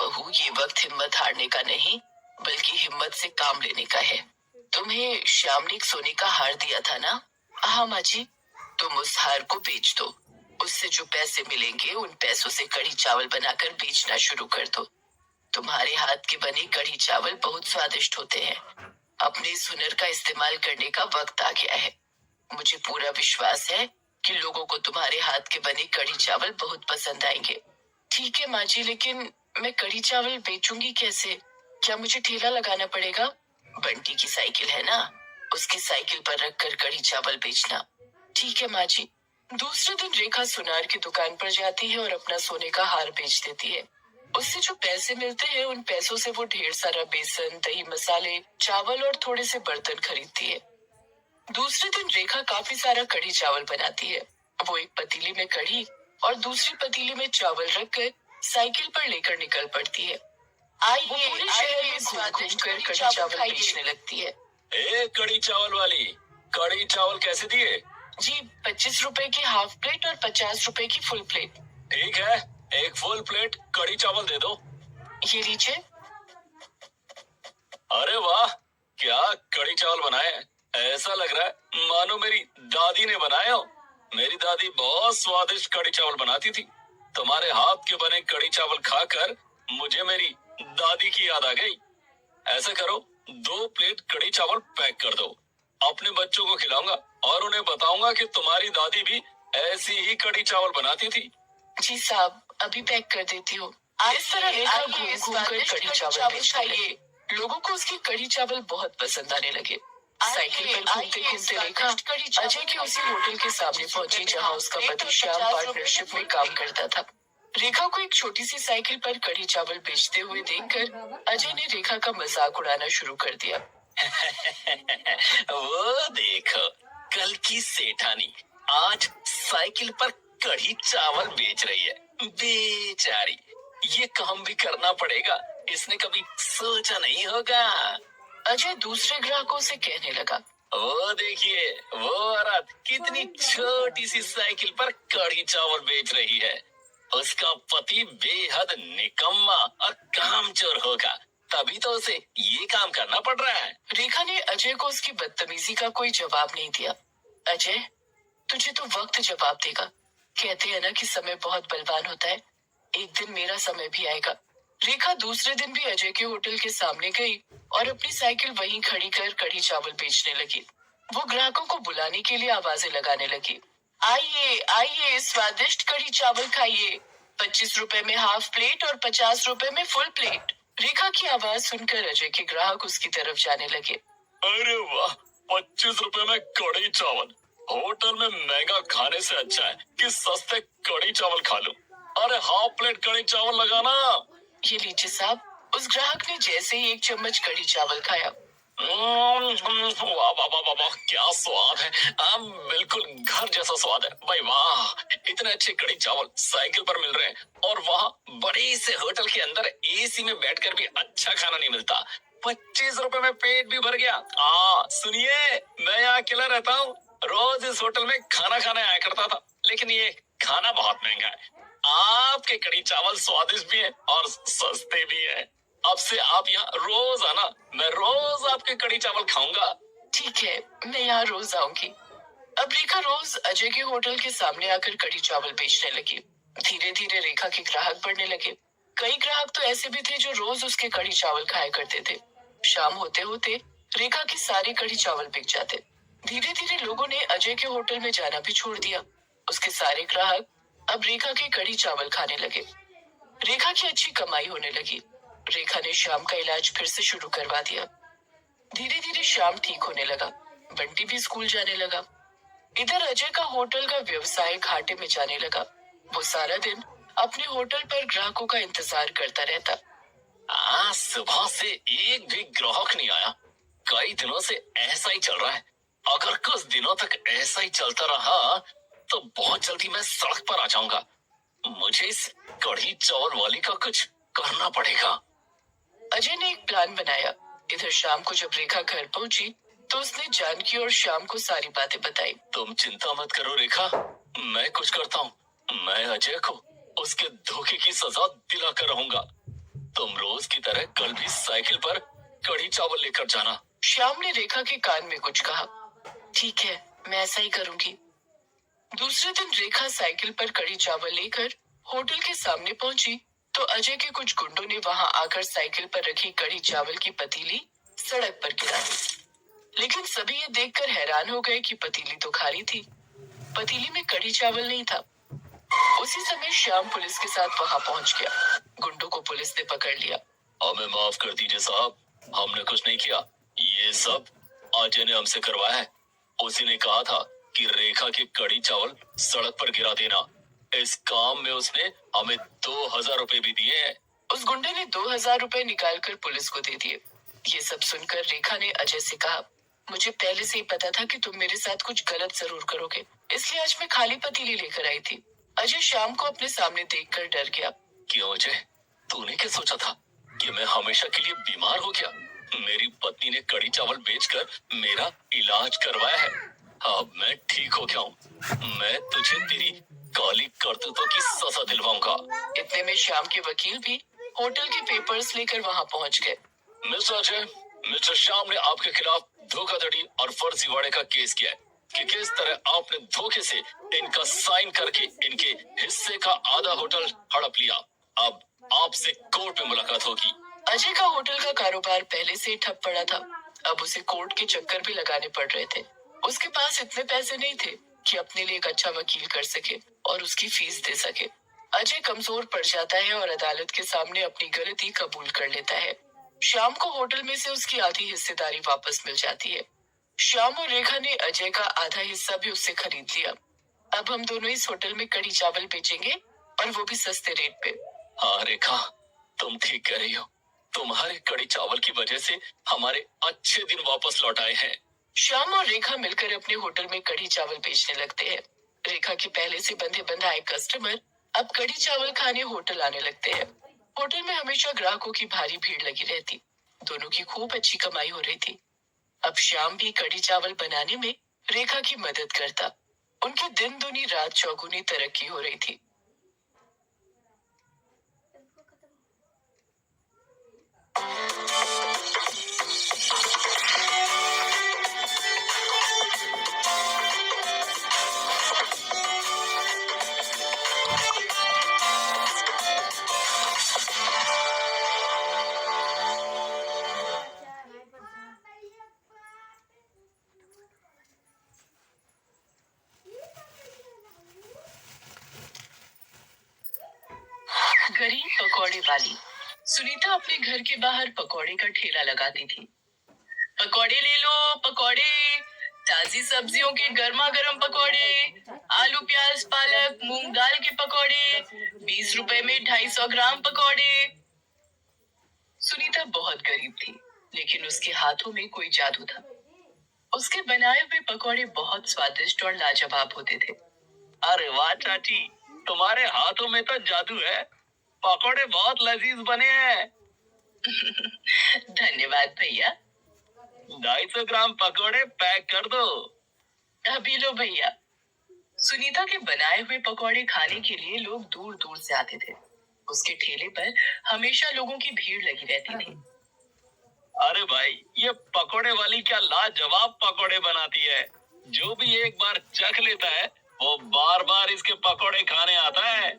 बहू, ये वक्त हिम्मत हारने का नहीं बल्कि हिम्मत से काम लेने का है। तुम्हें श्याम ने एक सोने का हार दिया था ना? हाँ माँ जी। तुम उस हार को बेच दो। उससे जो पैसे मिलेंगे उन पैसों से कढ़ी चावल बनाकर बेचना शुरू कर दो। तुम्हारे हाथ के बने कढ़ी चावल बहुत स्वादिष्ट होते हैं। अपने इस हुनर का इस्तेमाल करने का वक्त आ गया है। मुझे पूरा विश्वास है कि लोगों को तुम्हारे हाथ के बने कढ़ी चावल बहुत पसंद आएंगे। ठीक है माँ जी, लेकिन मैं कढ़ी चावल बेचूंगी कैसे? क्या मुझे ठेला लगाना पड़ेगा? बंटी की साइकिल है ना, उसकी साइकिल पर रखकर कढ़ी चावल बेचना। ठीक है माँ जी। दूसरे दिन रेखा सुनार की दुकान पर जाती है और अपना सोने का हार बेच देती है। उससे जो पैसे मिलते हैं उन पैसों से वो ढेर सारा बेसन, दही, मसाले, चावल और थोड़े से बर्तन खरीदती है। दूसरे दिन रेखा काफी सारा कढ़ी चावल बनाती है। वो एक पतीली में कढ़ी और दूसरी पतीली में चावल रखकर साइकिल पर लेकर निकल पड़ती है। वो पूरे शहर में घूम घूम कर कढ़ी चावल बेचने लगती है। ए कढ़ी चावल वाली, कढ़ी चावल कैसे दिए? जी, 25 रुपए की हाफ प्लेट और 50 रुपए की फुल प्लेट। ठीक है, एक फुल प्लेट कढ़ी चावल दे दो। ये लीजिए। अरे वाह, क्या कढ़ी चावल बनाए हैं। ऐसा लग रहा है मानो मेरी दादी ने बनाए हो। मेरी दादी बहुत स्वादिष्ट कढ़ी चावल बनाती थी। तुम्हारे हाथ के बने कढ़ी चावल खाकर मुझे मेरी दादी की याद आ गई। ऐसा करो, 2 प्लेट कढ़ी चावल पैक कर दो। अपने बच्चों को खिलाऊंगा और उन्हें बताऊंगा कि तुम्हारी दादी भी ऐसी ही कढ़ी चावल बनाती थी। जी साहब, अभी पैक कर देती हूँ। इस तरह रेखा घूम घूम कर कढ़ी चावल बेचने लगी। लोगों को उसकी कढ़ी चावल बहुत पसंद आने लगे। साइकिल पर घूमते घूमते रेखा अजय के उसी होटल के सामने पहुंची जहां उसका पति श्याम पार्टनरशिप में काम करता था। रेखा को एक छोटी सी साइकिल पर कढ़ी चावल बेचते हुए देखकर अजय ने रेखा का मजाक उड़ाना शुरू कर दिया। वो देखो, कल की सेठानी आज साइकिल पर कढ़ी चावल बेच रही है। बेचारी, ये काम भी करना पड़ेगा, इसने कभी सोचा नहीं होगा। अजय दूसरे ग्राहकों से कहने लगा। वो देखिए, वो औरत कितनी छोटी सी साइकिल पर कढ़ी चावल बेच रही है। उसका पति बेहद निकम्मा और कामचोर होगा, तभी तो उसे ये काम करना पड़ रहा है। रेखा ने अजय को उसकी बदतमीजी का कोई जवाब नहीं दिया। अजय, तुझे तो वक्त जवाब देगा। कहते हैं ना कि समय बहुत बलवान होता है। एक दिन मेरा समय भी आएगा। रेखा दूसरे दिन भी अजय के होटल के सामने गई और अपनी साइकिल वहीं खड़ी कर कढ़ी चावल बेचने लगी। वो ग्राहकों को बुलाने के लिए आवाजें लगाने लगी। आइए आइए, स्वादिष्ट कढ़ी चावल खाइए। 25 रुपए में हाफ प्लेट और 50 रुपए में फुल प्लेट। रेखा की आवाज सुनकर अजय के ग्राहक उसकी तरफ जाने लगे। अरे वाह, 25 रुपए में कढ़ी चावल। होटल में महंगा खाने से अच्छा है कि सस्ते कढ़ी चावल खा लूं। अरे हाफ प्लेट कढ़ी चावल लगाना। ये लीजिए साहब। उस ग्राहक ने जैसे ही एक चम्मच कढ़ी चावल खाया, वाह वाह वाह वाह, क्या स्वाद है। बिल्कुल घर जैसा स्वाद है भाई। वाह, इतने अच्छे कढ़ी चावल साइकिल पर मिल रहे हैं और वहाँ बड़े से होटल के अंदर एसी में बैठकर भी अच्छा खाना नहीं मिलता। 25 रुपए में पेट भी भर गया। सुनिए, मैं यहाँ अकेला रहता हूँ। रोज इस होटल में खाना खाने आया करता था, लेकिन ये खाना बहुत महंगा है। आपके कढ़ी चावल स्वादिष्ट भी है और सस्ते भी है। अब से आप यहाँ रोज आना, मैं रोज आपके कढ़ी चावल खाऊंगा। ठीक है, मैं यहाँ रोज आऊंगी। अब रेखा रोज अजय के होटल के सामने आकर कढ़ी चावल बेचने लगी। धीरे धीरे रेखा के ग्राहक बढ़ने लगे। कई ग्राहक तो ऐसे भी थे जो रोज उसके कढ़ी चावल खाया करते थे। शाम होते होते रेखा के सारे कढ़ी चावल बिक जाते। धीरे धीरे लोगों ने अजय के होटल में जाना भी छोड़ दिया। उसके सारे ग्राहक अब रेखा के कढ़ी चावल खाने लगे। रेखा की अच्छी कमाई होने लगी। रेखा ने श्याम का इलाज फिर से शुरू करवा दिया। धीरे धीरे श्याम ठीक होने लगा। बंटी भी स्कूल जाने लगा। इधर अजय का होटल का व्यवसाय घाटे में जाने लगा। वो सारा दिन अपने होटल पर ग्राहकों का इंतजार करता रहता। सुबह से एक भी ग्राहक नहीं आया। कई दिनों से ऐसा ही चल रहा है। अगर कुछ दिनों तक ऐसा ही चलता रहा तो बहुत जल्दी मैं सड़क पर आ जाऊंगा। मुझे इस कढ़ी चावल वाली का कुछ करना पड़ेगा। अजय ने एक प्लान बनाया। इधर शाम को जब रेखा घर पहुंची तो उसने जानकी और श्याम को सारी बातें बताई। तुम चिंता मत करो रेखा, मैं कुछ करता हूँ। मैं अजय को उसके धोखे की सजा दिलाकर रहूंगा। तुम रोज की तरह कल भी साइकिल पर कड़ी चावल लेकर जाना। श्याम ने रेखा के कान में कुछ कहा। ठीक है, मैं ऐसा ही करूंगी। दूसरे दिन रेखा साइकिल पर कड़ी चावल लेकर होटल के सामने पहुंची तो अजय के कुछ गुंडों ने वहां आकर साइकिल पर रखी कड़ी चावल की पतीली सड़क पर गिरा दी। लेकिन सभी ये देखकर हैरान हो गए कि पतीली तो खाली थी, पतीली में कड़ी चावल नहीं था। उसी समय श्याम पुलिस के साथ वहां पहुंच गया। गुंडों को पुलिस ने पकड़ लिया। हमें माफ कर दीजिए साहब, हमने कुछ नहीं किया। ये सब अजय ने हमसे करवाया है। उसी ने कहा था कि रेखा के कड़ी चावल सड़क पर गिरा देना। इस काम में उसने हमें 2000 रुपए भी दिए हैं। उस गुंडे ने 2000 रुपए निकालकर पुलिस को दे दिए। ये सब सुनकर रेखा ने अजय से कहा, मुझे पहले से ही पता था कि तुम मेरे साथ कुछ गलत जरूर करोगे, इसलिए आज मैं खाली पतीली लेकर आई थी। अजय श्याम को अपने सामने देखकर डर गया। क्यों अजय, तूने क्या सोचा था कि मैं हमेशा के लिए बीमार हो गया? मेरी पत्नी ने कड़ी चावल बेचकर मेरा इलाज करवाया है। अब मैं ठीक हो गया हूँ। मैं तुझे तेरी काली करतूतों की सजा दिलवाऊंगा। इतने में श्याम के वकील भी होटल के पेपर्स लेकर वहां पहुंच गए। मिस्टर अजय, मिस्टर श्याम ने आपके खिलाफ धोखाधड़ी और फर्जीवाड़े का केस किया है कि किस तरह आपने धोखे से इनका साइन करके इनके हिस्से का आधा होटल हड़प लिया। अब आपसे कोर्ट में मुलाकात होगी। अजय का होटल का कारोबार पहले से ही ठप पड़ा था। अब उसे कोर्ट के चक्कर भी लगाने पड़ रहे थे। उसके पास इतने पैसे नहीं थे कि अपने लिए एक अच्छा वकील कर सके और उसकी फीस दे सके। अजय कमजोर पड़ जाता है और अदालत के सामने अपनी गलती कबूल कर लेता है। श्याम को होटल में से उसकी आधी हिस्सेदारी वापस मिल जाती है। श्याम और रेखा ने अजय का आधा हिस्सा भी उससे खरीद लिया। अब हम दोनों इस होटल में कड़ी चावल बेचेंगे और वो भी सस्ते रेट पे। हाँ रेखा, तुम ठीक कह रही हो। तुम्हारे कड़ी चावल की वजह से हमारे अच्छे दिन वापस लौट आए हैं। श्याम और रेखा मिलकर अपने होटल में कड़ी चावल बेचने लगते हैं। रेखा के पहले से बंधे बंधाए कस्टमर अब कड़ी चावल खाने होटल आने लगते हैं। होटल में हमेशा ग्राहकों की भारी भीड़ लगी रहती। दोनों की खूब अच्छी कमाई हो रही थी। अब श्याम भी कड़ी चावल बनाने में रेखा की मदद करता। उनकी दिन दुनी रात चौगुनी तरक्की हो रही थी। गरीब पकौड़े वाली। सुनीता अपने घर के बाहर पकौड़े का ठेला लगाती थी। पकौड़े ले लो, पकौड़े, ताजी सब्जियों के गर्मा गर्म पकौड़े, आलू प्याज पालक मूंग दाल के पकौड़े, 20 रुपए में 250 ग्राम पकौड़े। सुनीता बहुत गरीब थी, लेकिन उसके हाथों में कोई जादू था। उसके बनाए हुए पकौड़े बहुत स्वादिष्ट और लाजवाब होते थे। अरे वाह चाची, तुम्हारे हाथों में तो जादू है। पकौड़े बहुत लजीज बने हैं। धन्यवाद भैया। 250 ग्राम पकौड़े पैक कर दो। अभी लो भैया। सुनीता के बनाए हुए पकौड़े खाने के लिए लोग दूर दूर से आते थे। उसके ठेले पर हमेशा लोगों की भीड़ लगी रहती थी। अरे भाई, ये पकौड़े वाली क्या लाजवाब पकौड़े बनाती है। जो भी एक बार चख लेता है वो बार बार इसके पकौड़े खाने आता है।